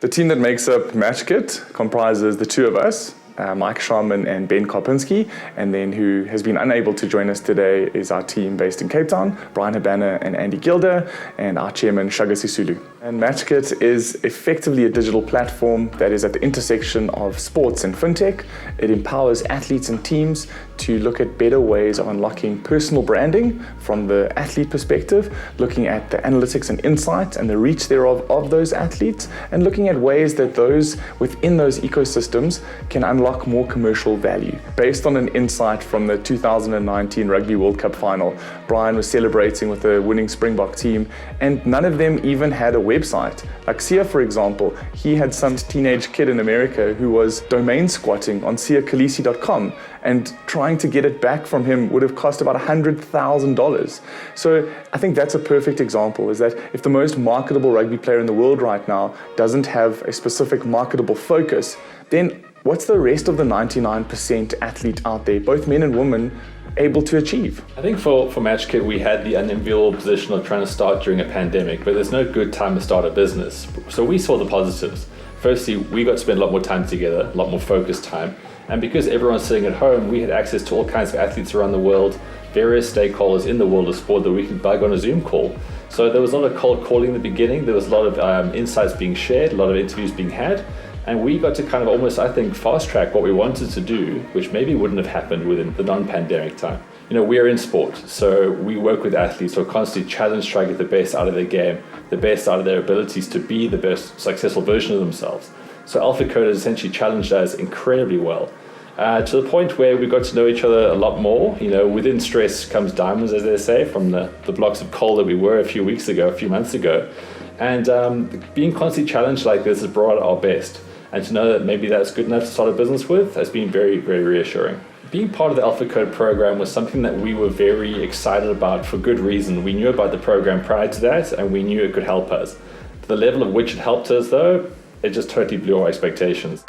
The team that makes up MatchKit comprises the two of us, Mike Sharman and Ben Karpinski, and then who has been unable to join us today is our team based in Cape Town, Brian Habana and Andy Gilder, and our chairman, Shaga Sisulu. And MatchKit is effectively a digital platform that is at the intersection of sports and fintech. It empowers athletes and teams to look at better ways of unlocking personal branding from the athlete perspective, looking at the analytics and insights and the reach thereof of those athletes, and looking at ways that those within those ecosystems can unlock more commercial value. Based on an insight from the 2019 Rugby World Cup final, Brian was celebrating with the winning Springbok team, and none of them even had a website. Like Sia, for example, he had some teenage kid in America who was domain squatting on siakalisi.com, and trying to get it back from him would have cost about $100,000. So I think that's a perfect example, is that if the most marketable rugby player in the world right now doesn't have a specific marketable focus, then what's the rest of the 99% athlete out there, both men and women, able to achieve? I think for MatchKit, we had the unenviable position of trying to start during a pandemic, but there's no good time to start a business. So we saw the positives. Firstly, we got to spend a lot more time together, a lot more focused time. And because everyone's sitting at home, we had access to all kinds of athletes around the world, various stakeholders in the world of sport that we could bug on a Zoom call. So there was a lot of cold calling in the beginning. There was a lot of insights being shared, a lot of interviews being had. And we got to kind of almost, I think, fast track what we wanted to do, which maybe wouldn't have happened within the non-pandemic time. You know, we are in sport, so we work with athletes who are constantly challenged, trying to get the best out of their game, the best out of their abilities to be the best successful version of themselves. So AlphaCode has essentially challenged us incredibly well, to the point where we got to know each other a lot more. You know, within stress comes diamonds, as they say, from the blocks of coal that we were a few months ago. And being constantly challenged like this has brought out our best. And to know that maybe that's good enough to start a business with has been very, very reassuring. Being part of the AlphaCode program was something that we were very excited about for good reason. We knew about the program prior to that, and we knew it could help us. The level at which it helped us, though, it just totally blew our expectations.